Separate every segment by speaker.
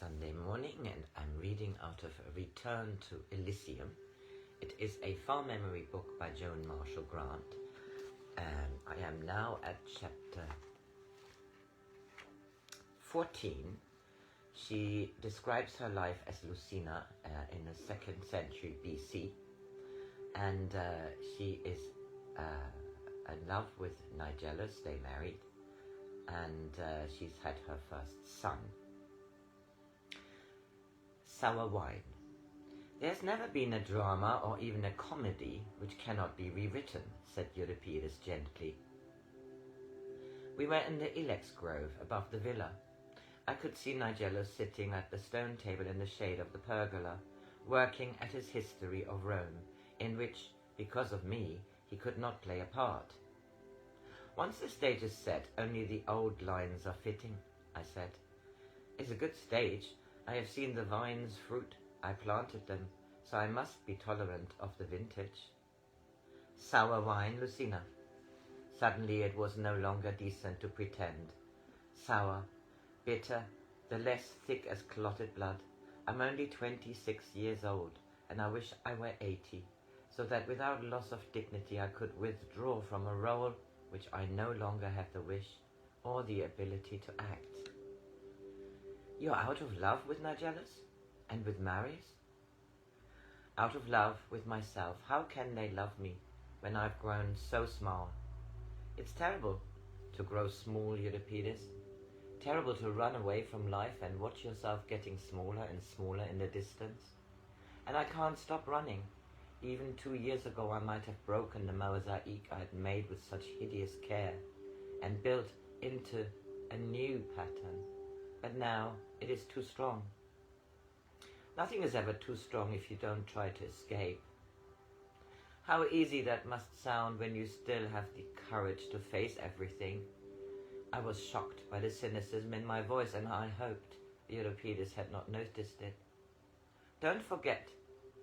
Speaker 1: Sunday morning, and I'm reading out of Return to Elysium. It is a far memory book by Joan Grant. I am now at chapter 14. She describes her life as Lucina in the 2nd century BC, and she is in love with Nigellus. They married, and she's had her first son. Sour wine. There's never been a drama or even a comedy which cannot be rewritten, said Euripides gently. We were in the ilex grove above the villa. I could see Nigellus sitting at the stone table in the shade of the pergola, working at his history of Rome, in which, because of me, he could not play a part. Once the stage is set, only the old lines are fitting, I said. It's a good stage. I have seen the vines fruit. I planted them, so I must be tolerant of the vintage. Sour wine, Lucina. Suddenly it was no longer decent to pretend. Sour, bitter, the less thick as clotted blood. I'm only 26 years old, and I wish I were 80, so that without loss of dignity I could withdraw from a role which I no longer have the wish or the ability to act. You're out of love with Nigellus? And with Marius? Out of love with myself. How can they love me when I've grown so small? It's terrible to grow small, Euripides. Terrible to run away from life and watch yourself getting smaller and smaller in the distance. And I can't stop running. Even 2 years ago I might have broken the mosaic I had made with such hideous care and built into a new pattern. But now it is too strong. Nothing is ever too strong if you don't try to escape. How easy that must sound when you still have the courage to face everything. I was shocked by the cynicism in my voice, and I hoped Euripides had not noticed it. Don't forget,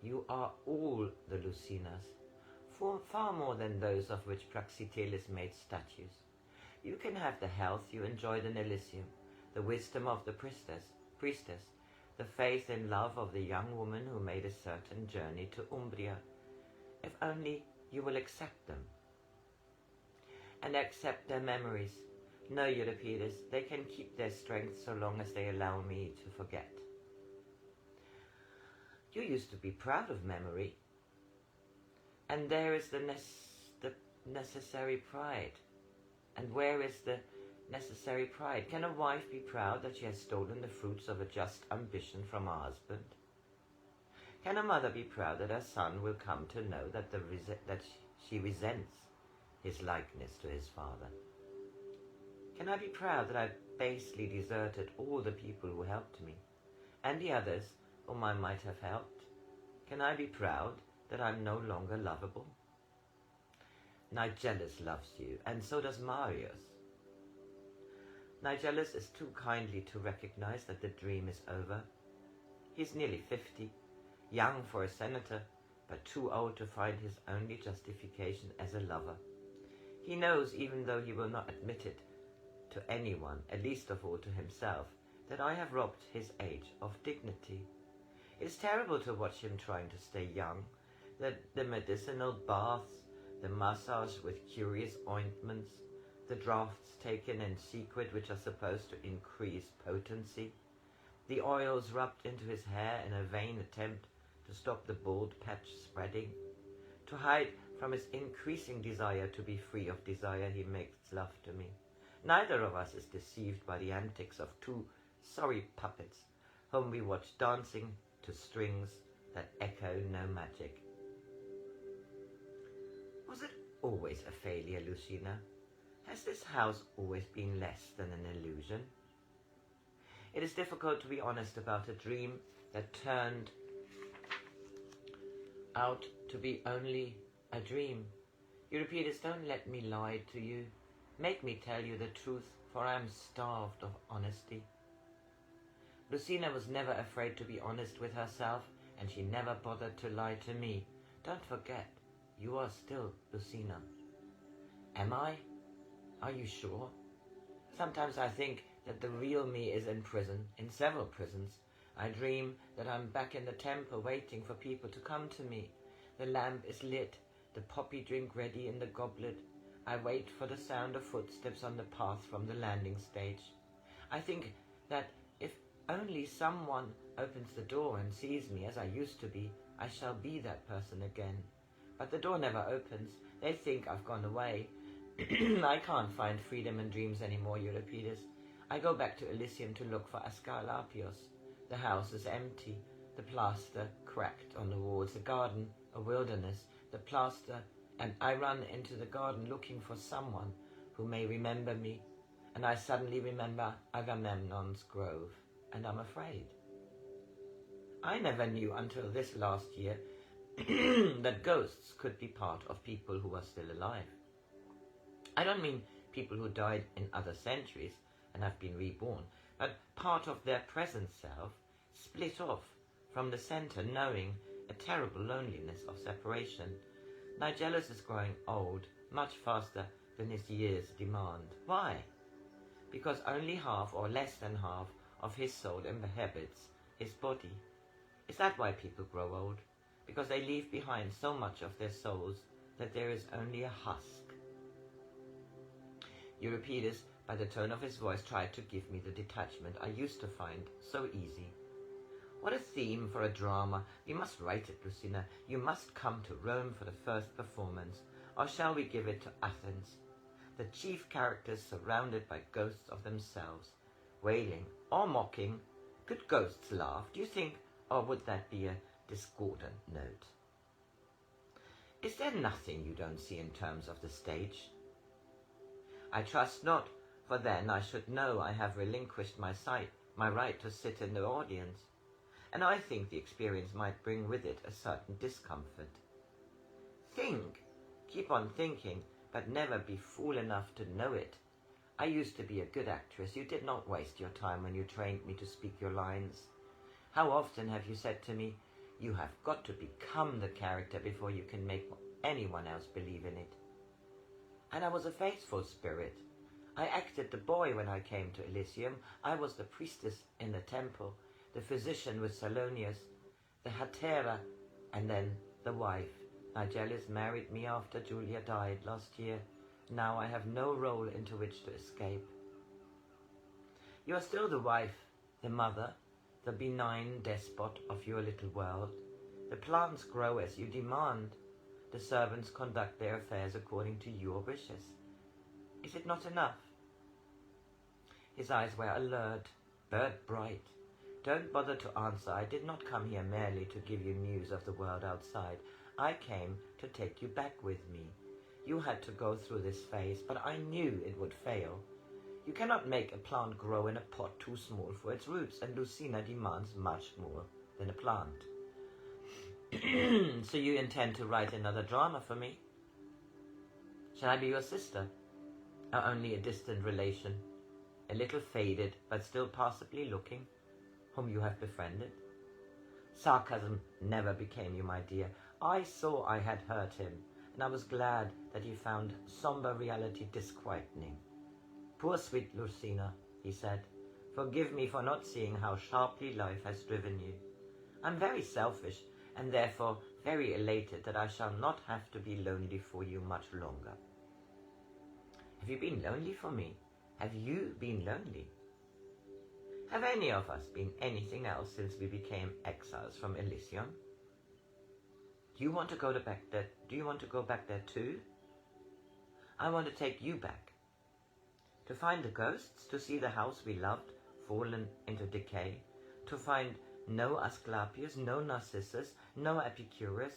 Speaker 1: you are all the Lucinas, far more than those of which Praxiteles made statues. You can have the health you enjoyed in Elysium, the wisdom of the priestess, the faith and love of the young woman who made a certain journey to Umbria, if only you will accept them. And accept their memories. No, Euripides, they can keep their strength so long as they allow me to forget. You used to be proud of memory, and there is the necessary pride. And where is the necessary pride? Can a wife be proud that she has stolen the fruits of a just ambition from her husband? Can a mother be proud that her son will come to know that she resents his likeness to his father? Can I be proud that I basely deserted all the people who helped me, and the others whom I might have helped? Can I be proud that I'm no longer lovable? Nigellus loves you, and so does Marius. Nigellus is too kindly to recognize that the dream is over. He's nearly 50, young for a senator, but too old to find his only justification as a lover. He knows, even though he will not admit it to anyone, and least of all to himself, that I have robbed his age of dignity. It's terrible to watch him trying to stay young. The medicinal baths, the massage with curious ointments, the draughts taken in secret which are supposed to increase potency, the oils rubbed into his hair in a vain attempt to stop the bald patch spreading. To hide from his increasing desire to be free of desire, he makes love to me. Neither of us is deceived by the antics of two sorry puppets whom we watch dancing to strings that echo no magic. Was it always a failure, Lucina? Has this house always been less than an illusion? It is difficult to be honest about a dream that turned out to be only a dream. Euripides, don't let me lie to you. Make me tell you the truth, for I am starved of honesty. Lucina was never afraid to be honest with herself, and she never bothered to lie to me. Don't forget, you are still Lucina. Am I? Are you sure? Sometimes I think that the real me is in prison, in several prisons, I dream that I'm back in the temple waiting for people to come to me. The lamp is lit, the poppy drink ready in the goblet. I wait for the sound of footsteps on the path from the landing stage. I think that if only someone opens the door and sees me as I used to be, I shall be that person again. But the door never opens. They think I've gone away. I can't find freedom and dreams anymore, Euripides. I go back to Elysium to look for Asclepios. The house is empty, the plaster cracked on the walls, the garden a wilderness, the plaster, and I run into the garden looking for someone who may remember me, and I suddenly remember Agamemnon's grove, and I'm afraid. I never knew until this last year that ghosts could be part of people who are still alive. I don't mean people who died in other centuries and have been reborn, but part of their present self split off from the center, knowing a terrible loneliness of separation. Nigellus is growing old, much faster than his years demand. Why? Because only half or less than half of his soul inhabits his body. Is that why people grow old? Because they leave behind so much of their souls that there is only a husk. Euripides, by the tone of his voice, tried to give me the detachment I used to find so easy. What a theme for a drama! We must write it, Lucina. You must come to Rome for the first performance. Or shall we give it to Athens? The chief characters surrounded by ghosts of themselves, wailing or mocking. Could ghosts laugh, do you think, or would that be a discordant note? Is there nothing you don't see in terms of the stage? I trust not, for then I should know I have relinquished my right to sit in the audience, and I think the experience might bring with it a certain discomfort. Think, keep on thinking, but never be fool enough to know it. I used to be a good actress. You did not waste your time when you trained me to speak your lines. How often have you said to me, you have got to become the character before you can make anyone else believe in it? And I was a faithful spirit. I acted the boy when I came to Elysium. I was the priestess in the temple, the physician with Salonius, the Hatera, and then the wife. Nigellus married me after Julia died last year. Now I have no role into which to escape. You are still the wife, the mother, the benign despot of your little world. The plants grow as you demand. The servants conduct their affairs according to your wishes. Is it not enough? His eyes were alert, bird bright. Don't bother to answer. I did not come here merely to give you news of the world outside. I came to take you back with me. You had to go through this phase, but I knew it would fail. You cannot make a plant grow in a pot too small for its roots, and Lucina demands much more than a plant. So you intend to write another drama for me? Shall I be your sister? Or only a distant relation, a little faded, but still passably looking, whom you have befriended? Sarcasm never became you, my dear. I saw I had hurt him, and I was glad that he found somber reality disquieting. Poor sweet Lucina, he said, forgive me for not seeing how sharply life has driven you. I'm very selfish, and therefore very elated that I shall not have to be lonely for you much longer. Have you been lonely for me? Have you been lonely? Have any of us been anything else since we became exiles from Elysium? Do you want to go back there? Do you want to go back there too? I want to take you back. To find the ghosts, to see the house we loved fallen into decay, to find no Asclepius, no Narcissus, no Epicurus.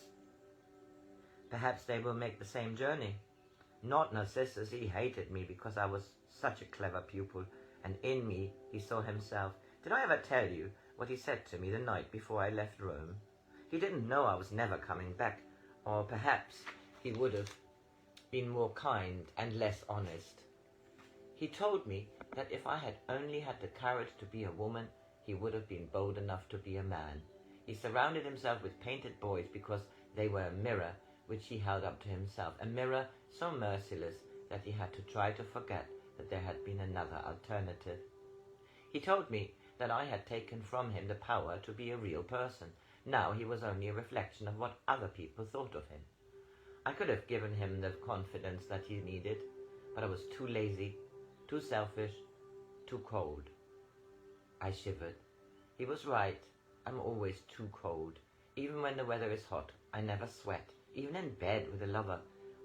Speaker 1: Perhaps they will make the same journey. Not Narcissus, he hated me because I was such a clever pupil, and in me he saw himself. Did I ever tell you what he said to me the night before I left Rome? He didn't know I was never coming back, or perhaps he would have been more kind and less honest. He told me that if I had only had the courage to be a woman, he would have been bold enough to be a man. He surrounded himself with painted boys because they were a mirror which he held up to himself, a mirror so merciless that he had to try to forget that there had been another alternative. He told me that I had taken from him the power to be a real person. Now he was only a reflection of what other people thought of him. I could have given him the confidence that he needed, but I was too lazy, too selfish, too cold. I shivered. He was right. I'm always too cold. Even when the weather is hot, I never sweat. Even in bed with a lover,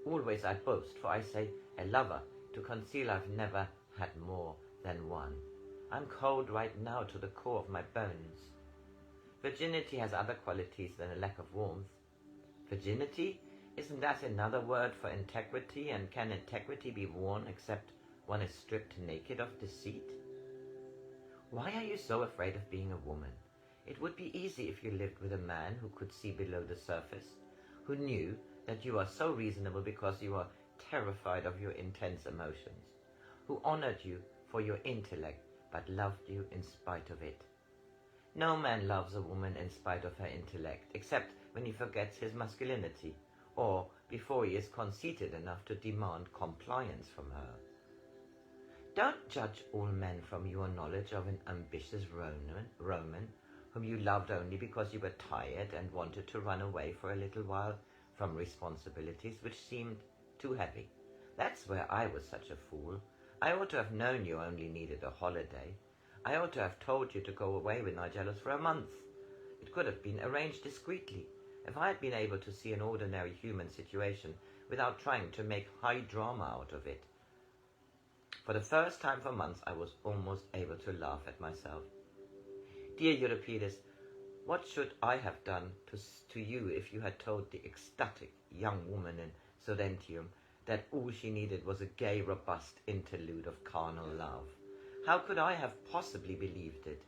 Speaker 1: always I boast, for I say a lover, to conceal I've never had more than one. I'm cold right now to the core of my bones. Virginity has other qualities than a lack of warmth. Virginity? Isn't that another word for integrity? And can integrity be worn except one is stripped naked of deceit? Why are you so afraid of being a woman? It would be easy if you lived with a man who could see below the surface, who knew that you are so reasonable because you are terrified of your intense emotions, who honored you for your intellect but loved you in spite of it. No man loves a woman in spite of her intellect, except when he forgets his masculinity, or before he is conceited enough to demand compliance from her. Don't judge all men from your knowledge of an ambitious Roman whom you loved only because you were tired and wanted to run away for a little while from responsibilities which seemed too heavy. That's where I was such a fool. I ought to have known you only needed a holiday. I ought to have told you to go away with Nigellus for a month. It could have been arranged discreetly. If I had been able to see an ordinary human situation without trying to make high drama out of it. For the first time for months I was almost able to laugh at myself. Dear Euripides, what should I have done to you if you had told the ecstatic young woman in Sodentium that all she needed was a gay, robust interlude of carnal love? How could I have possibly believed it,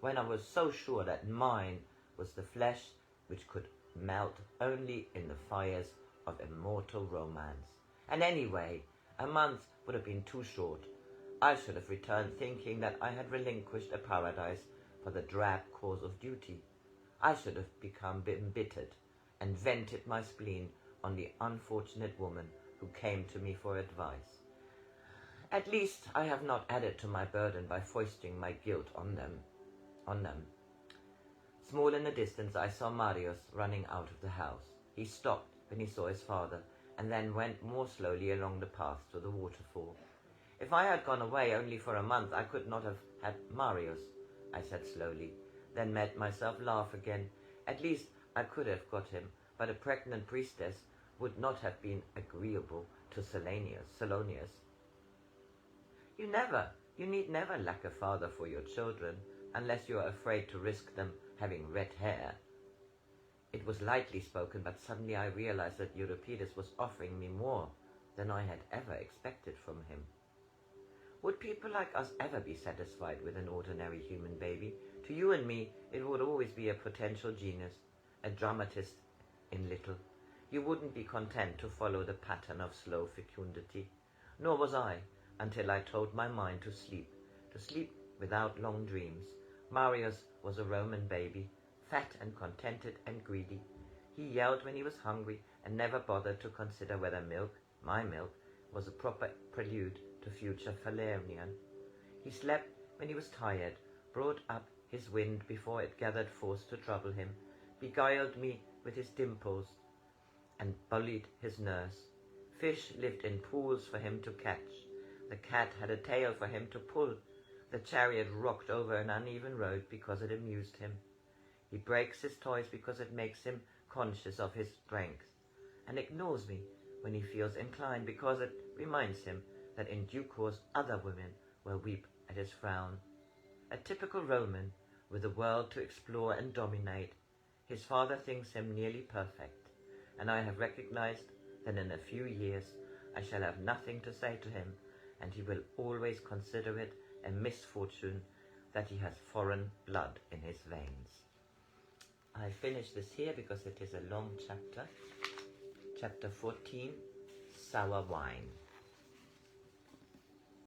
Speaker 1: when I was so sure that mine was the flesh which could melt only in the fires of immortal romance? And anyway, a month would have been too short. I should have returned thinking that I had relinquished a paradise for the drab cause of duty. I should have become embittered and vented my spleen on the unfortunate woman who came to me for advice. At least I have not added to my burden by foisting my guilt on them. Small in the distance I saw Marius running out of the house. He stopped when he saw his father, and then went more slowly along the path to the waterfall. If I had gone away only for a month, I could not have had Marius, I said slowly, then made myself laugh again. At least I could have got him, but a pregnant priestess would not have been agreeable to Salonius. You need never lack a father for your children, unless you are afraid to risk them having red hair. It was lightly spoken, but suddenly I realized that Euripides was offering me more than I had ever expected from him. Would people like us ever be satisfied with an ordinary human baby? To you and me, it would always be a potential genius, a dramatist in little. You wouldn't be content to follow the pattern of slow fecundity. Nor was I, until I told my mind to sleep without long dreams. Marius was a Roman baby, fat and contented and greedy. He yelled when he was hungry and never bothered to consider whether milk, my milk, was a proper prelude to future Falernian. He slept when he was tired, brought up his wind before it gathered force to trouble him, beguiled me with his dimples, and bullied his nurse. Fish lived in pools for him to catch. The cat had a tail for him to pull. The chariot rocked over an uneven road because it amused him. He breaks his toys because it makes him conscious of his strength, and ignores me when he feels inclined because it reminds him that in due course other women will weep at his frown. A typical Roman, with the world to explore and dominate. His father thinks him nearly perfect, and I have recognized that in a few years I shall have nothing to say to him, and he will always consider it a misfortune that he has foreign blood in his veins. I finish this here because it is a long chapter. Chapter 14, Sour Wine.